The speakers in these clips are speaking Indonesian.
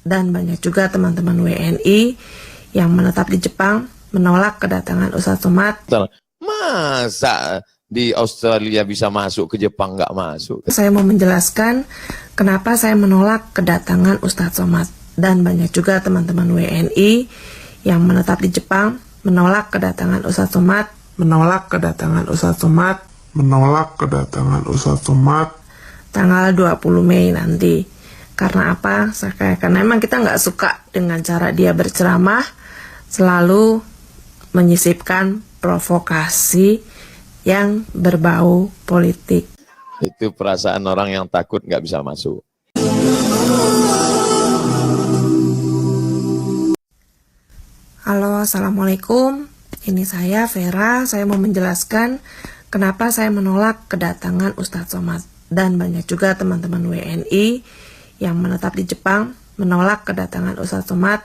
Dan banyak juga teman-teman WNI yang menetap di Jepang menolak kedatangan Ustadz Somad. Masa di Australia bisa masuk, ke Jepang nggak masuk? Saya mau menjelaskan kenapa saya menolak kedatangan Ustadz Somad. Dan banyak juga teman-teman WNI yang menetap di Jepang menolak kedatangan Ustadz Somad. Tanggal 20 Mei nanti. Karena apa? Karena memang kita nggak suka dengan cara dia berceramah, selalu menyisipkan provokasi yang berbau politik. Itu perasaan orang yang takut nggak bisa masuk. Halo, Assalamualaikum. Ini saya, Vera. Saya mau menjelaskan kenapa saya menolak kedatangan Ustadz Somad. Dan banyak juga teman-teman WNI yang menetap di Jepang menolak kedatangan Ustadz Somad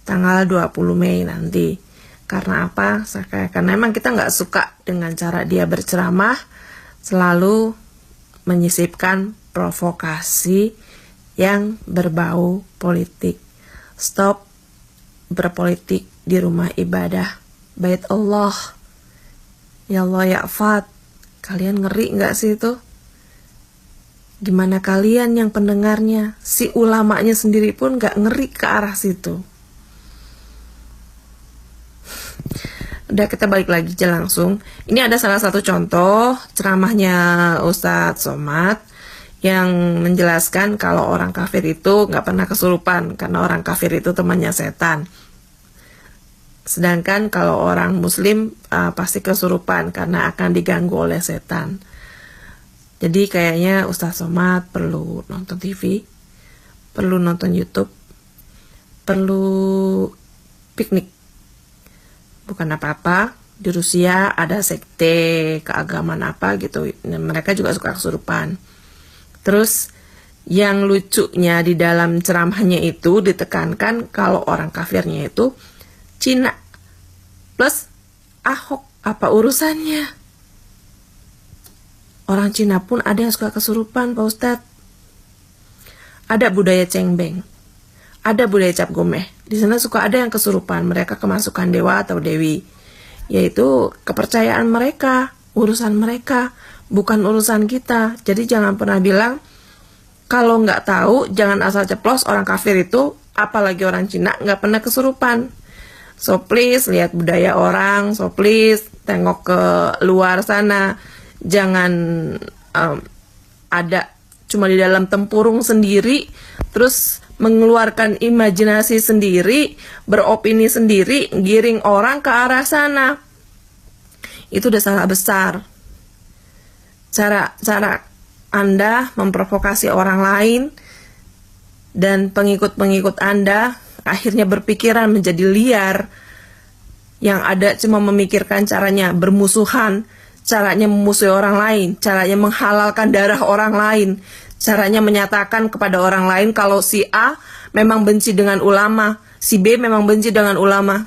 tanggal 20 Mei nanti. Karena apa? Karena memang kita nggak suka dengan cara dia berceramah, selalu menyisipkan provokasi yang berbau politik. Stop berpolitik di rumah ibadah Bait Allah. Ya Allah ya Fat, kalian ngeri nggak sih itu? Gimana kalian yang pendengarnya? Si ulamanya sendiri pun nggak ngeri ke arah situ. Udah, kita balik lagi aja langsung. Ini ada salah satu contoh ceramahnya Ustadz Somad yang menjelaskan kalau orang kafir itu nggak pernah kesurupan karena orang kafir itu temannya setan. Sedangkan kalau orang muslim pasti kesurupan karena akan diganggu oleh setan. Jadi kayaknya Ustadz Somad perlu nonton TV, perlu nonton YouTube, perlu piknik. Bukan apa-apa, di Rusia ada sekte keagamaan apa gitu, mereka juga suka kesurupan. Terus yang lucunya di dalam ceramahnya itu ditekankan kalau orang kafirnya itu Cina plus Ahok, apa urusannya? Orang Cina pun ada yang suka kesurupan, Pak Ustadz. Ada budaya cengbeng, ada budaya cap gomeh. Di sana suka ada yang kesurupan, mereka kemasukan dewa atau dewi. Yaitu kepercayaan mereka, urusan mereka, bukan urusan kita. Jadi jangan pernah bilang, kalau nggak tahu, jangan asal ceplos orang kafir itu, apalagi orang Cina, nggak pernah kesurupan. So please, lihat budaya orang, so please, tengok ke luar sana. Jangan ada cuma di dalam tempurung sendiri, terus mengeluarkan imajinasi sendiri, beropini sendiri, giring orang ke arah sana. Itu udah salah besar. Cara Anda memprovokasi orang lain dan pengikut-pengikut Anda akhirnya berpikiran menjadi liar, yang ada cuma memikirkan caranya bermusuhan, caranya memusuhi orang lain, caranya menghalalkan darah orang lain, caranya menyatakan kepada orang lain kalau si A memang benci dengan ulama, si B memang benci dengan ulama.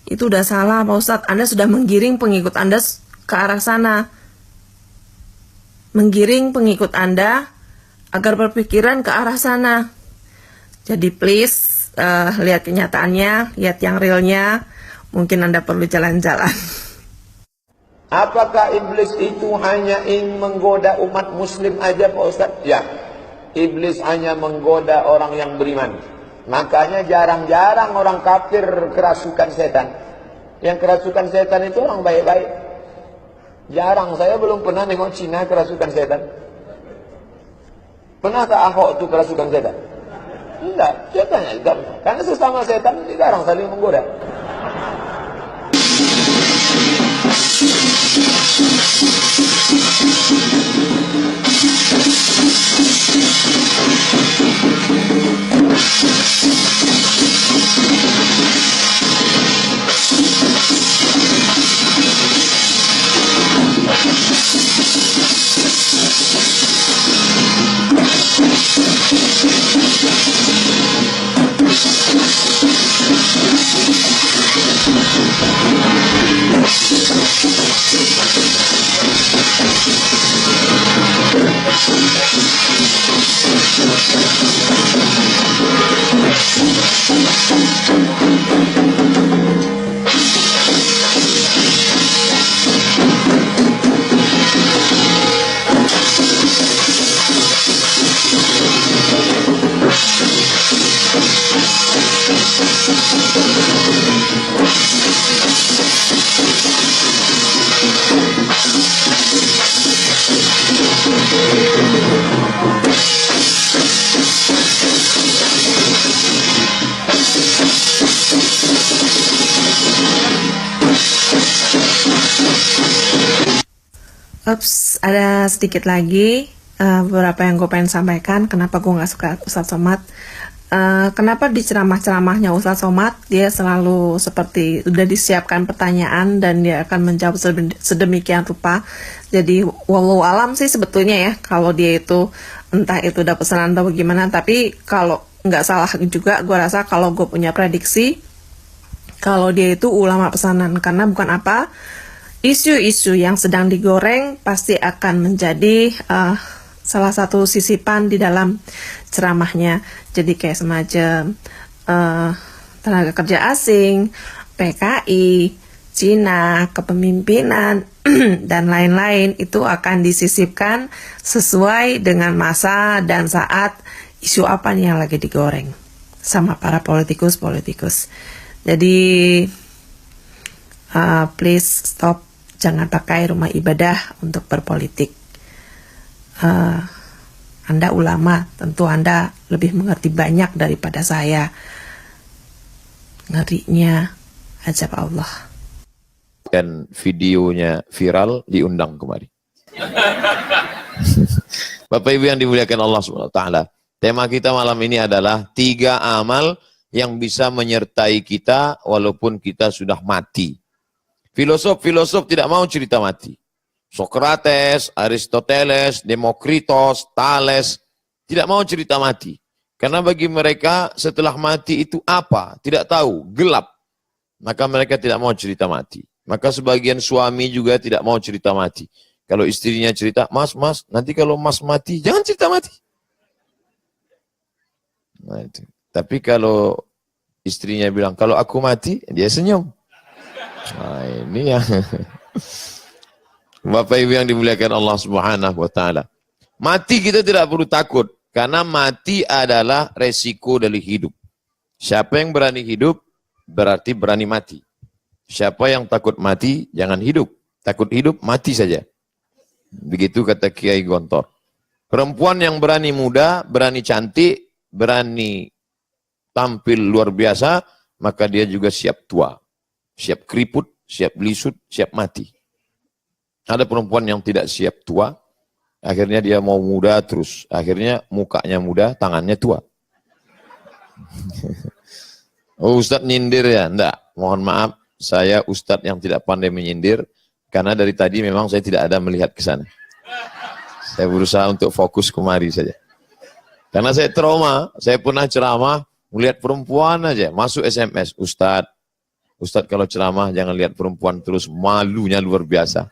Itu udah salah, Pak Ustadz. Anda sudah menggiring pengikut Anda ke arah sana. Menggiring pengikut Anda agar berpikiran ke arah sana. Jadi please, lihat kenyataannya, lihat yang realnya. Mungkin Anda perlu jalan-jalan. Apakah iblis itu hanya ingin menggoda umat muslim aja, Pak Ustadz? Ya, iblis hanya menggoda orang yang beriman. Makanya jarang-jarang orang kafir kerasukan setan. Yang kerasukan setan itu orang baik-baik. Jarang, saya belum pernah nengok Cina kerasukan setan. Pernahkah Ahok itu kerasukan setan? Enggak, setannya juga. Karena sesama setan jarang saling menggoda. Ups, ada sedikit lagi beberapa yang gue pengen sampaikan. Kenapa gue nggak suka Ustadz Somad? Kenapa di ceramah-ceramahnya Ustadz Somad dia selalu seperti udah disiapkan pertanyaan dan dia akan menjawab sedemikian rupa. Jadi wallahu alam sih sebetulnya ya kalau dia itu entah itu udah pesanan atau bagaimana. Tapi kalau nggak salah juga gue rasa kalau gue punya prediksi kalau dia itu ulama pesanan, karena bukan apa, isu-isu yang sedang digoreng pasti akan menjadi salah satu sisipan di dalam ceramahnya. Jadi kayak semacam tenaga kerja asing, PKI, Cina, kepemimpinan, dan lain-lain itu akan disisipkan sesuai dengan masa dan saat isu apa nih yang lagi digoreng sama para politikus-politikus. Jadi please stop, jangan pakai rumah ibadah untuk berpolitik. Anda ulama, tentu Anda lebih mengerti banyak daripada saya. Ngerinya ajab Allah. Dan videonya viral, diundang kemari. Bapak Ibu yang dimuliakan Allah SWT, tema kita malam ini adalah 3 amal yang bisa menyertai kita walaupun kita sudah mati. Filosof-filosof tidak mau cerita mati. Sokrates, Aristoteles, Demokritos, Thales tidak mau cerita mati. Karena bagi mereka setelah mati itu apa? Tidak tahu, gelap. Maka mereka tidak mau cerita mati. Maka sebagian suami juga tidak mau cerita mati. Kalau istrinya cerita, mas, nanti kalau mas mati, jangan cerita mati. Nah, itu. Tapi kalau istrinya bilang, kalau aku mati, dia senyum. Nah, ini yang Bapak Ibu yang dimuliakan Allah Subhanahu wa taala. Mati kita tidak perlu takut karena mati adalah resiko dari hidup. Siapa yang berani hidup berarti berani mati. Siapa yang takut mati jangan hidup. Takut hidup mati saja. Begitu kata Kiai Gontor. Perempuan yang berani muda, berani cantik, berani tampil luar biasa, maka dia juga siap tua. Siap keriput, siap lisut, siap mati. Ada perempuan yang tidak siap tua, akhirnya dia mau muda terus. Akhirnya mukanya muda, tangannya tua. Oh, Ustadz nyindir ya? Enggak, mohon maaf, saya Ustadz yang tidak pandai menyindir, karena dari tadi memang saya tidak ada melihat ke sana. Saya berusaha untuk fokus kemari saja. Karena saya trauma, saya pernah ceramah, melihat perempuan aja, masuk SMS, Ustadz kalau ceramah jangan lihat perempuan terus, malunya luar biasa.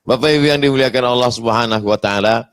Bapak Ibu yang dimuliakan Allah Subhanahu wa taala,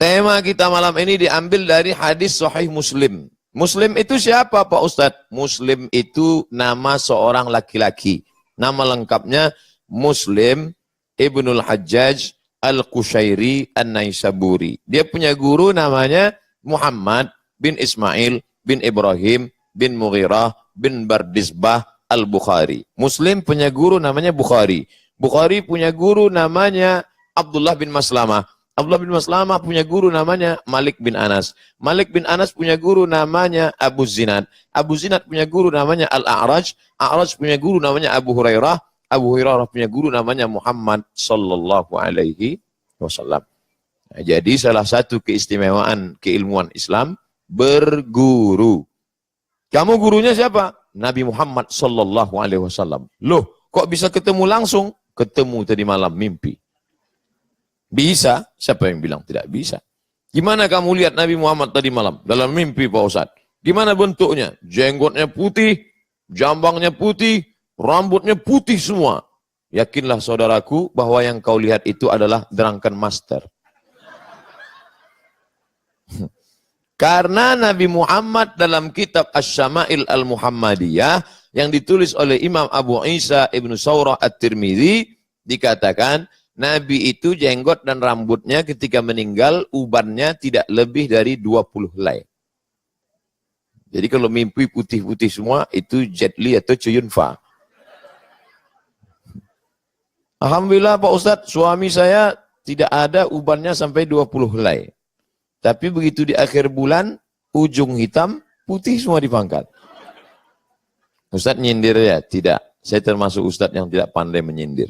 tema kita malam ini diambil dari hadis sahih Muslim. Muslim itu siapa Pak Ustadz? Muslim itu nama seorang laki-laki. Nama lengkapnya Muslim Ibnul Hajjaj Al-Qushairi An-Naisaburi. Dia punya guru namanya Muhammad bin Ismail bin Ibrahim bin Mughirah bin Bardisbah Al-Bukhari. Muslim punya guru namanya Bukhari. Bukhari punya guru namanya Abdullah bin Maslamah. Abdullah bin Maslamah punya guru namanya Malik bin Anas. Malik bin Anas punya guru namanya Abu Zinad. Abu Zinad punya guru namanya Al-A'raj. A'raj punya guru namanya Abu Hurairah. Abu Hurairah punya guru namanya Muhammad sallallahu alaihi wasallam. Nah, jadi salah satu keistimewaan keilmuan Islam berguru. Kamu gurunya siapa? Nabi Muhammad sallallahu alaihi wasallam. Loh, kok bisa ketemu langsung? Ketemu tadi malam mimpi. Bisa? Siapa yang bilang tidak bisa? Gimana kamu lihat Nabi Muhammad tadi malam? Dalam mimpi Pak Ustadz. Gimana bentuknya? Jenggotnya putih, jambangnya putih, rambutnya putih semua. Yakinlah saudaraku bahwa yang kau lihat itu adalah drunken master. Karena Nabi Muhammad dalam kitab Asy-Syama'il Al-Muhammadiyah yang ditulis oleh Imam Abu Isa Ibnu Saurah At-Tirmidzi dikatakan Nabi itu jenggot dan rambutnya ketika meninggal, ubannya tidak lebih dari 20 helai. Jadi kalau mimpi putih-putih semua, itu Jet Li atau Cuyunfa. Alhamdulillah Pak Ustadz, suami saya tidak ada ubannya sampai 20 helai. Tapi begitu di akhir bulan, ujung hitam, putih semua dipangkat. Ustadz nyindir ya? Tidak. Saya termasuk Ustadz yang tidak pandai menyindir.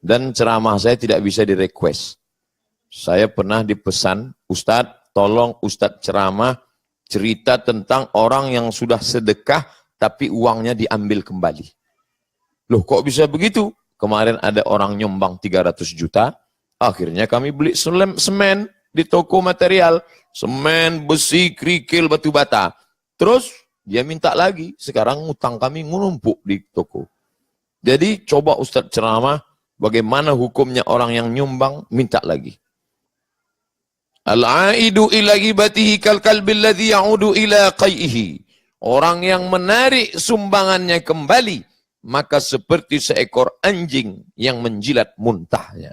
Dan ceramah saya tidak bisa di-request. Saya pernah dipesan, Ustadz, tolong Ustadz ceramah, cerita tentang orang yang sudah sedekah, tapi uangnya diambil kembali. Loh kok bisa begitu? Kemarin ada orang nyumbang 300 juta, akhirnya kami beli semen di toko material. Semen, besi, kerikil, batu bata. Terus dia minta lagi, sekarang utang kami menumpuk di toko. Jadi coba Ustadz ceramah, bagaimana hukumnya orang yang nyumbang, minta lagi. Al-aidu ila ghibatihi kal kalbil ladzi ya'udu ila qaihi. Orang yang menarik sumbangannya kembali, maka seperti seekor anjing yang menjilat muntahnya.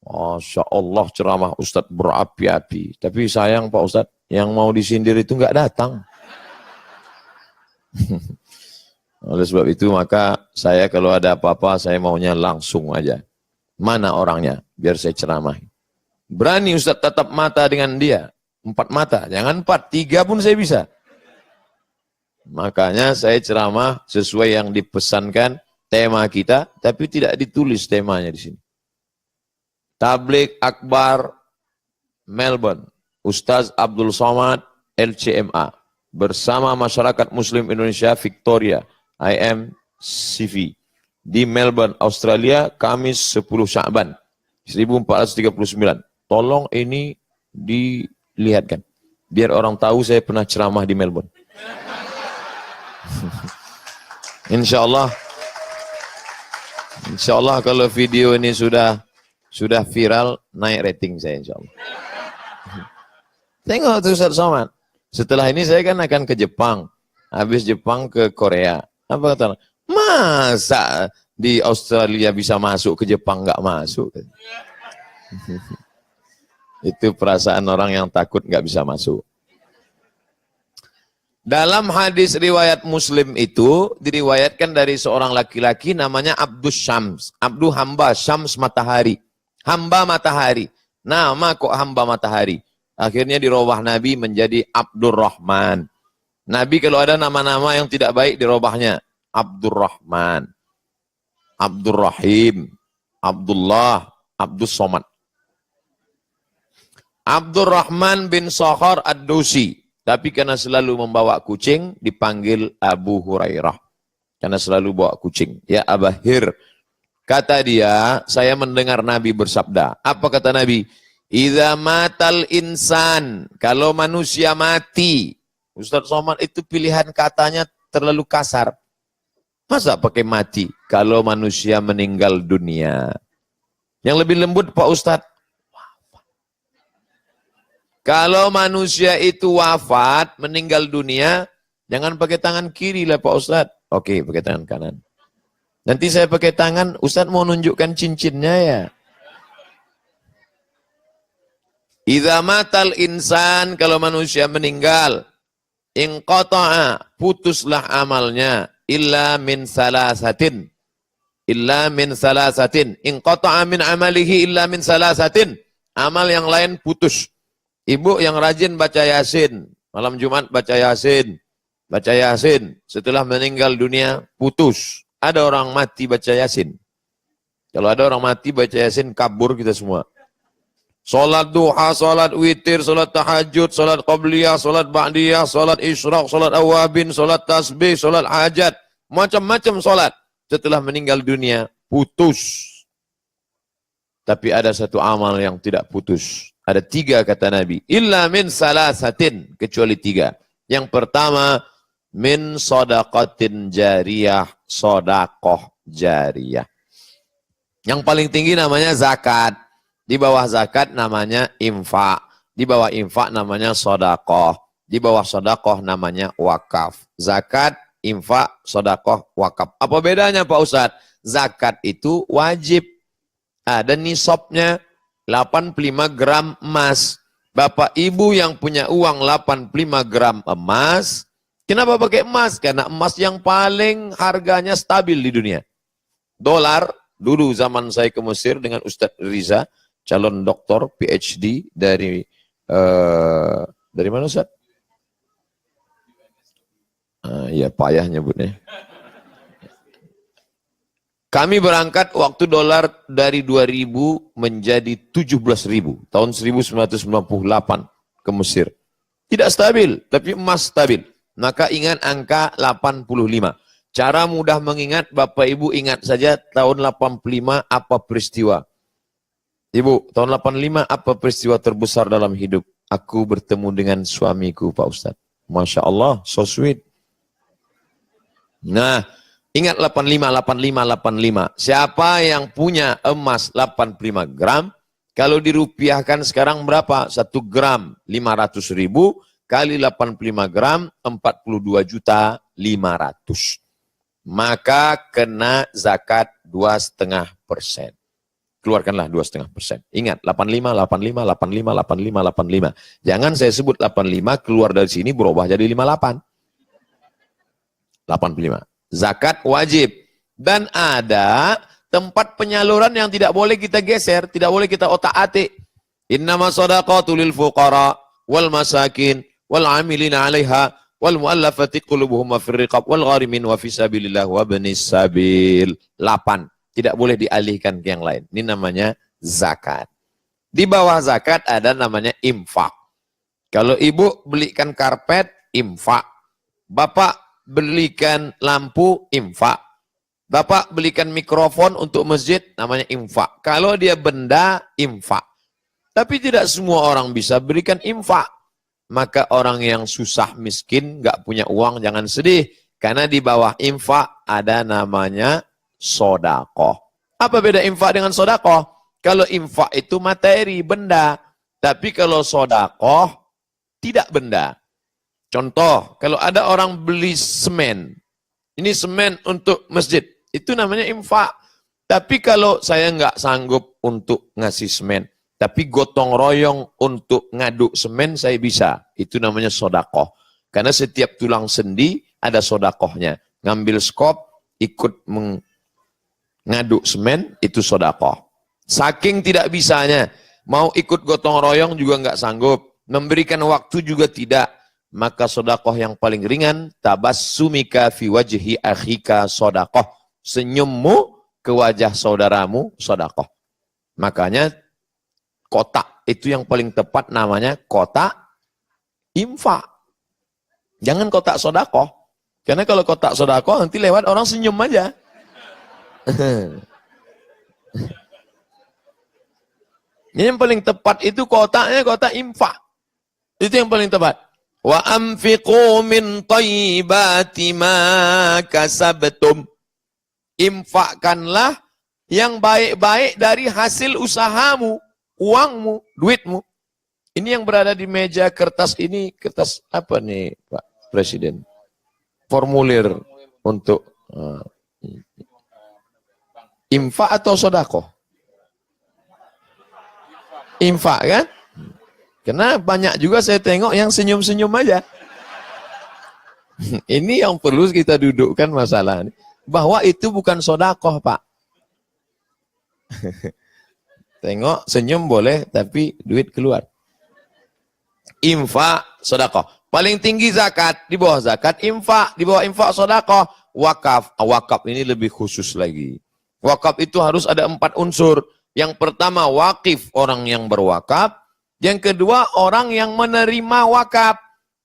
Masya Allah ceramah Ustadz berapi-api. Tapi sayang Pak Ustadz, yang mau disindir itu nggak datang. Oleh sebab itu maka saya kalau ada apa-apa saya maunya langsung aja. Mana orangnya? Biar saya ceramahi. Berani Ustadz tatap mata dengan dia. 4 mata, jangan 4, 3 pun saya bisa. Makanya saya ceramah sesuai yang dipesankan tema kita, tapi tidak ditulis temanya di sini. Tabligh Akbar Melbourne, Ustaz Abdul Somad LCMA bersama masyarakat Muslim Indonesia Victoria IMCV di Melbourne, Australia, Kamis 10 Sya'ban 1439. Tolong ini dilihatkan biar orang tahu saya pernah ceramah di Melbourne. Insya Allah kalau video ini sudah viral, naik rating saya insya Allah. Tengok tuh Ustaz Somad. Setelah ini saya kan akan ke Jepang. Habis Jepang ke Korea. Apa kata? Masa di Australia bisa masuk, ke Jepang nggak masuk? Itu perasaan orang yang takut nggak bisa masuk. Dalam hadis riwayat Muslim itu diriwayatkan dari seorang laki-laki namanya Abdus Syams. Abdu hamba, Syams matahari. Hamba matahari. Nama kok hamba matahari. Akhirnya dirubah Nabi menjadi Abdurrahman. Nabi kalau ada nama-nama yang tidak baik dirubahnya. Abdurrahman, Abdurrahim, Abdullah, Abdus Somad. Abdurrahman bin Sakhar Ad-Dusi. Tapi karena selalu membawa kucing, dipanggil Abu Hurairah. Karena selalu bawa kucing. Ya Abahir. Kata dia, saya mendengar Nabi bersabda. Apa kata Nabi? Idza matal insan. Kalau manusia mati. Ustaz Somad itu pilihan katanya terlalu kasar. Masa pakai mati? Kalau manusia meninggal dunia. Yang lebih lembut Pak Ustaz. Kalau manusia itu wafat, meninggal dunia, jangan pakai tangan kiri lah Pak Ustadz. Oke, pakai tangan kanan. Nanti saya pakai tangan, Ustadz mau nunjukkan cincinnya ya. Idza matal insan, kalau manusia meninggal, inqata'a, putuslah amalnya, illa min salasatin. Illa min salasatin. Inqata'a min amalihi illa min salasatin. Amal yang lain putus. Ibu yang rajin baca Yasin, malam Jumat baca Yasin, setelah meninggal dunia putus. Ada orang mati baca Yasin. Kalau ada orang mati baca Yasin, kabur kita semua. Salat duha, salat witir, salat tahajud, salat qabliyah, salat ba'diyah, salat isyraq, salat awabin, salat tasbih, salat hajat, macam-macam salat. Setelah meninggal dunia putus. Tapi ada satu amal yang tidak putus. Ada 3 kata Nabi. Illa min salasatin. Kecuali 3. Yang pertama. Min sodaqatin jariyah. Sodakoh jariyah. Yang paling tinggi namanya zakat. Di bawah zakat namanya infak. Di bawah infak namanya sodakoh. Di bawah sodakoh namanya wakaf. Zakat, infak, sodakoh, wakaf. Apa bedanya Pak Ustadz? Zakat itu wajib. ada nisabnya 85 gram emas. Bapak ibu yang punya uang 85 gram emas, kenapa pakai emas? Karena emas yang paling harganya stabil di dunia. Dolar, dulu zaman saya ke Mesir dengan Ustadz Riza, calon doktor PhD dari mana Ustadz? Ya payah nyebutnya. Kami berangkat waktu dolar dari 2000 menjadi 17.000 tahun 1998 ke Mesir. Tidak stabil, tapi emas stabil. Maka ingat angka 85. Cara mudah mengingat, Bapak Ibu ingat saja tahun 85 apa peristiwa. Ibu, tahun 85 apa peristiwa terbesar dalam hidup? Aku bertemu dengan suamiku, Pak Ustadz. Masya Allah, so sweet. Nah, ingat 85, 85, 85. Siapa yang punya emas 85 gram, kalau dirupiahkan sekarang berapa? 1 gram 500.000 kali 85 gram 42.500.000. Maka kena zakat 2,5%. Keluarkanlah 2,5%. Ingat, 85, 85, 85, 85, 85. Jangan saya sebut 85, keluar dari sini berubah jadi 58. 85. Zakat wajib. Dan ada tempat penyaluran yang tidak boleh kita geser, tidak boleh kita otak-atik. Innama shadaqatu lil fuqara wal masakin wal amilina 'alaiha wal mu'allafati qulubuhum wa fir riqab wal gharimin wa fi sabilillah wa ibnis sabil. 8. Tidak boleh dialihkan ke yang lain. Ini namanya zakat. Di bawah zakat ada namanya infak. Kalau ibu belikan karpet, infak. Bapak belikan lampu, infak. Bapak belikan mikrofon untuk masjid, namanya infak. Kalau dia benda, infak. Tapi tidak semua orang bisa berikan infak. Maka orang yang susah miskin, nggak punya uang, jangan sedih. Karena di bawah infak ada namanya sodakoh. Apa beda infak dengan sodakoh? Kalau infak itu materi, benda. Tapi kalau sodakoh, tidak benda. Contoh, kalau ada orang beli semen, ini semen untuk masjid, itu namanya infak. Tapi kalau saya nggak sanggup untuk ngasih semen, tapi gotong royong untuk ngaduk semen saya bisa, itu namanya sodakoh. Karena setiap tulang sendi ada sodakohnya. Ngambil skop, ikut ngaduk semen, itu sodakoh. Saking tidak bisanya, mau ikut gotong royong juga nggak sanggup, memberikan waktu juga tidak. Maka sodakoh yang paling ringan, tabassumika fi wajhi akhika sodakoh. Senyummu ke wajah saudaramu sodakoh. Makanya kotak itu yang paling tepat namanya kotak infak. Jangan kotak sodakoh. Karena kalau kotak sodakoh nanti lewat orang senyum aja. Ini yang paling tepat itu kotaknya kotak infak. Itu yang paling tepat. Wa anfiqu min thayyibati ma kasabtum. Infakkanlah yang baik-baik dari hasil usahamu, uangmu, duitmu. Ini yang berada di meja kertas ini, kertas apa nih Pak Presiden? Formulir untuk infak atau sodakoh? Infak kan? Karena banyak juga saya tengok yang senyum-senyum aja. Ini yang perlu kita dudukkan masalah ini. Bahwa itu bukan sodakoh, Pak. Tengok, senyum boleh, tapi duit keluar. Infak, sodakoh. Paling tinggi zakat, di bawah zakat, infak. Di bawah infak, sodakoh. Wakaf. Wakaf ini lebih khusus lagi. Wakaf itu harus ada 4 unsur. Yang pertama, wakif, orang yang berwakaf. Yang kedua, orang yang menerima wakaf.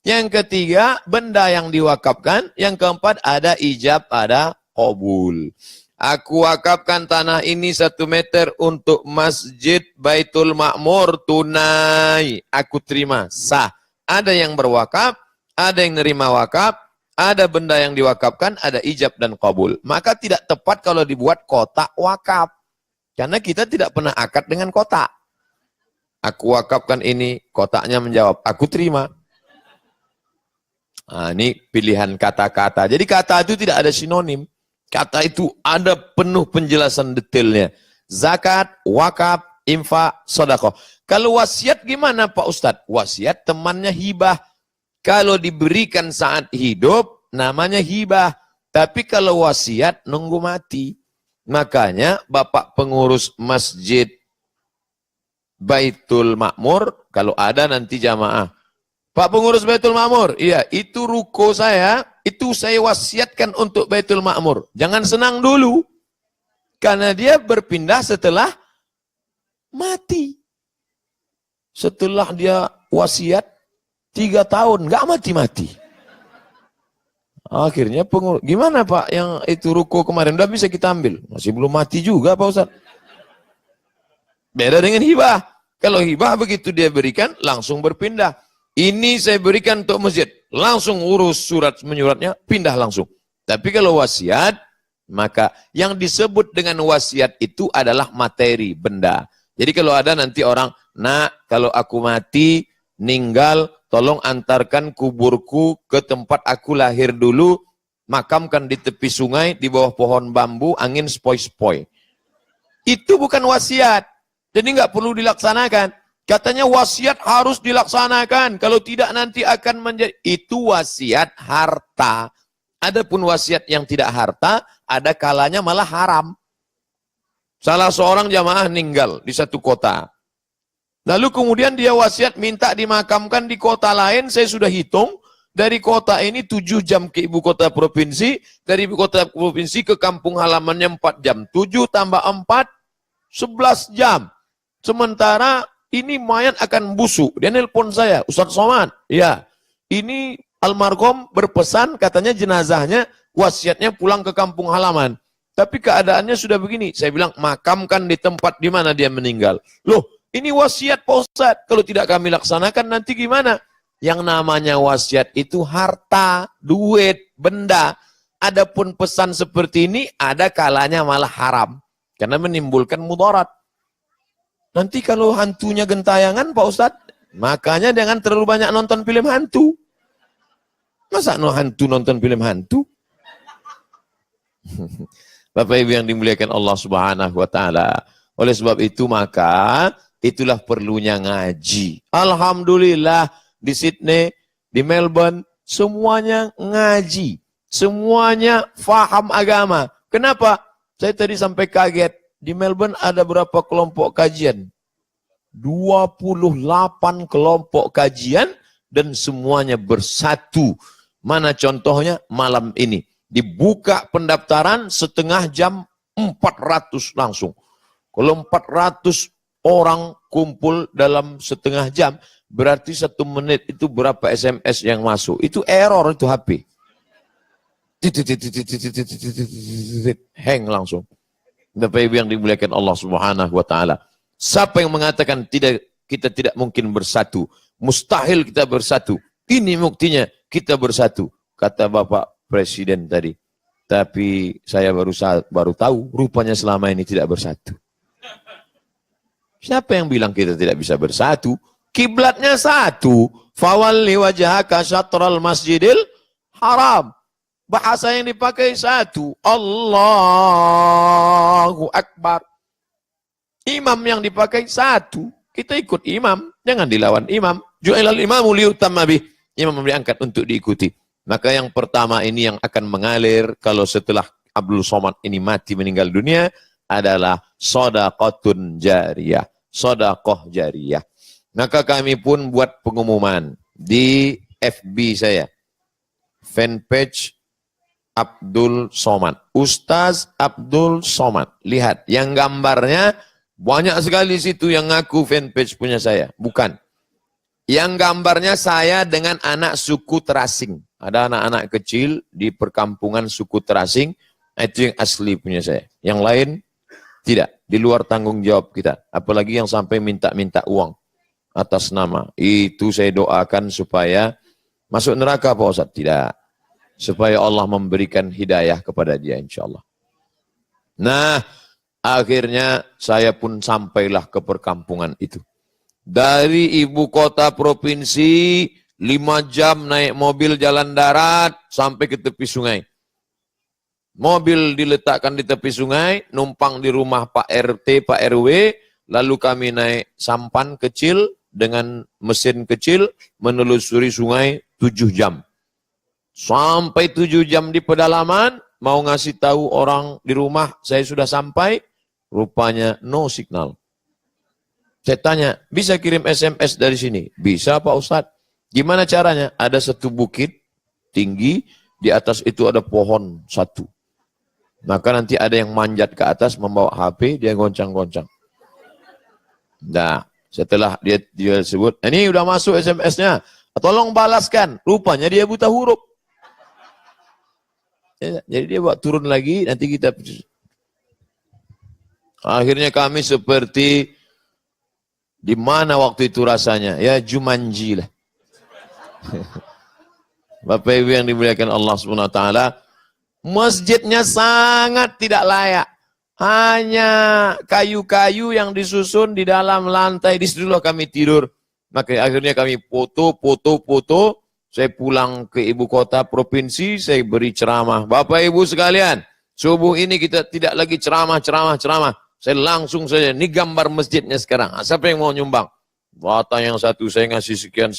Yang ketiga, benda yang diwakafkan. Yang keempat, ada ijab, ada qabul. Aku wakafkan tanah ini 1 meter untuk Masjid Baitul Ma'mur tunai. Aku terima, sah. Ada yang berwakaf, ada yang nerima wakaf, ada benda yang diwakafkan, ada ijab dan qabul. Maka tidak tepat kalau dibuat kotak wakaf. Karena kita tidak pernah akad dengan kotak. Aku wakafkan ini, kotaknya menjawab, aku terima. Nah, ini pilihan kata-kata. Jadi kata itu tidak ada sinonim. Kata itu ada penuh penjelasan detailnya. zakat, wakaf, infak, sedekah. Kalau wasiat gimana Pak Ustadz? Wasiat temannya hibah. Kalau diberikan saat hidup, namanya hibah. Tapi kalau wasiat, nunggu mati. Makanya Bapak pengurus Masjid Baitul Makmur, kalau ada nanti jamaah. Pak pengurus Baitul Makmur, iya itu ruko saya, itu saya wasiatkan untuk Baitul Makmur. Jangan senang dulu. Karena dia berpindah setelah mati. Setelah dia wasiat, 3 tahun, nggak mati-mati. Akhirnya pengurus, gimana Pak yang itu ruko kemarin, udah bisa kita ambil. Masih belum mati juga Pak Ustadz. Beda dengan hibah. Kalau hibah begitu dia berikan, langsung berpindah. Ini saya berikan untuk masjid. Langsung urus surat menyuratnya, pindah langsung. Tapi kalau wasiat, maka yang disebut dengan wasiat itu adalah materi, benda. Jadi kalau ada nanti orang, nak kalau aku mati, meninggal, tolong antarkan kuburku ke tempat aku lahir dulu, makamkan di tepi sungai, di bawah pohon bambu, angin spoi-spoi. Itu bukan wasiat. Jadi nggak perlu dilaksanakan. Katanya wasiat harus dilaksanakan. Kalau tidak nanti akan menjadi. Itu wasiat harta. Adapun wasiat yang tidak harta, ada kalanya malah haram. Salah seorang jamaah meninggal di satu kota. Lalu kemudian dia wasiat minta dimakamkan di kota lain, saya sudah hitung, dari kota ini 7 jam ke ibu kota provinsi, dari ibu kota provinsi ke kampung halamannya 4 jam. 7 tambah 4, 11 jam. Sementara ini mayat akan busuk. Dia nelpon saya, Ustaz Somad, ya, ini almarhum berpesan katanya jenazahnya, wasiatnya pulang ke kampung halaman. Tapi keadaannya sudah begini. Saya bilang, makamkan di tempat di mana dia meninggal. Loh, ini wasiat Pak Ustadz, kalau tidak kami laksanakan nanti gimana? Yang namanya wasiat itu harta, duit, benda. Adapun pesan seperti ini ada kalanya malah haram. Karena menimbulkan mudarat. Nanti kalau hantunya gentayangan Pak Ustadz, makanya jangan terlalu banyak nonton film hantu. Masa hantu nonton film hantu? Bapak Ibu yang dimuliakan Allah Subhanahu wa taala. Oleh sebab itu maka itulah perlunya ngaji. Alhamdulillah di Sydney, di Melbourne, semuanya ngaji. Semuanya faham agama. Kenapa? Saya tadi sampai kaget. Di Melbourne ada berapa kelompok kajian? 28 kelompok kajian dan semuanya bersatu. Mana contohnya? Malam ini. Dibuka pendaftaran setengah jam 400 langsung. Kalau 400 orang kumpul dalam setengah jam, berarti 1 menit itu berapa SMS yang masuk? Itu error itu HP. Hang langsung. Bapak Ibu yang dimuliakan Allah Subhanahu wa taala. Siapa yang mengatakan kita tidak mungkin bersatu? Mustahil kita bersatu. Ini buktinya kita bersatu, kata Bapak Presiden tadi. Tapi saya baru tahu rupanya selama ini tidak bersatu. Siapa yang bilang kita tidak bisa bersatu? Kiblatnya satu. Fawalli wajhaka syatral masjidil haram. Bahasa yang dipakai satu. Allahu Akbar. Imam yang dipakai satu. Kita ikut imam. Jangan dilawan imam. Ju'ilal imamu liyutamma bih. Imam diangkat untuk diikuti. Maka yang pertama ini yang akan mengalir kalau setelah Abdul Somad ini mati meninggal dunia adalah shadaqatun jariyah. Shadaqah jariyah. Maka kami pun buat pengumuman di FB saya. Fanpage Abdul Somad. Ustaz Abdul Somad. Lihat, yang gambarnya banyak sekali situ yang ngaku fanpage punya saya. Bukan. Yang gambarnya saya dengan anak suku terasing. Ada anak-anak kecil di perkampungan suku terasing. Itu yang asli punya saya. Yang lain tidak. Di luar tanggung jawab kita. Apalagi yang sampai minta-minta uang atas nama. Itu saya doakan supaya masuk neraka Pak Ustaz. Tidak. Supaya Allah memberikan hidayah kepada dia insya Allah. Nah, akhirnya saya pun sampailah ke perkampungan itu. Dari ibu kota provinsi, 5 jam naik mobil jalan darat, sampai ke tepi sungai. Mobil diletakkan di tepi sungai, numpang di rumah Pak RT, Pak RW, lalu kami naik sampan kecil dengan mesin kecil menelusuri sungai 7 jam. Sampai 7 jam di pedalaman, mau ngasih tahu orang di rumah saya sudah sampai, rupanya no signal. Saya tanya, bisa kirim SMS dari sini? Bisa Pak Ustadz. Gimana caranya? Ada satu bukit tinggi, di atas itu ada pohon satu. Maka nanti ada yang manjat ke atas membawa HP, dia goncang-goncang. Nah, setelah dia sebut, ini udah masuk SMS-nya, tolong balaskan. Rupanya dia buta huruf. Jadi dia buat turun lagi, nanti kita... Akhirnya kami seperti, di mana waktu itu rasanya? Ya Jumanji lah. Bapak Ibu yang dimuliakan Allah SWT, masjidnya sangat tidak layak. Hanya kayu-kayu yang disusun di dalam lantai. Di situlah kami tidur. Maka akhirnya kami foto. Saya pulang ke ibu kota provinsi, saya beri ceramah. Bapak Ibu sekalian, subuh ini kita tidak lagi ceramah. Saya langsung saja, ini gambar masjidnya sekarang. Siapa yang mau nyumbang? Bata yang satu, saya ngasih sekian.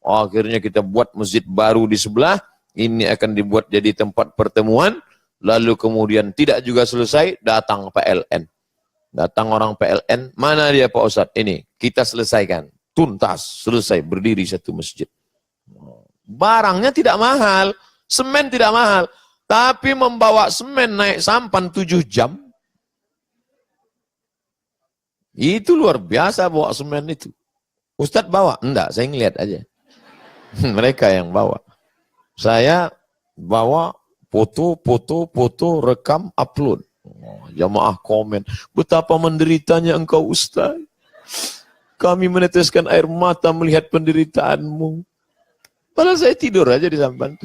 Akhirnya kita buat masjid baru di sebelah. Ini akan dibuat jadi tempat pertemuan. Lalu kemudian tidak juga selesai, datang PLN. Datang orang PLN, mana dia Pak Ustadz? Ini, kita selesaikan. Tuntas, selesai, berdiri satu masjid. Barangnya tidak mahal, semen tidak mahal. Tapi membawa semen naik sampan 7 jam. Itu luar biasa bawa semen itu. Ustadz bawa? Enggak, saya ngeliat aja. Mereka yang bawa. Saya bawa foto, rekam, upload. Jamaah komen, betapa menderitanya engkau Ustaz. Kami meneteskan air mata melihat penderitaanmu. Padahal saya tidur aja di sampan.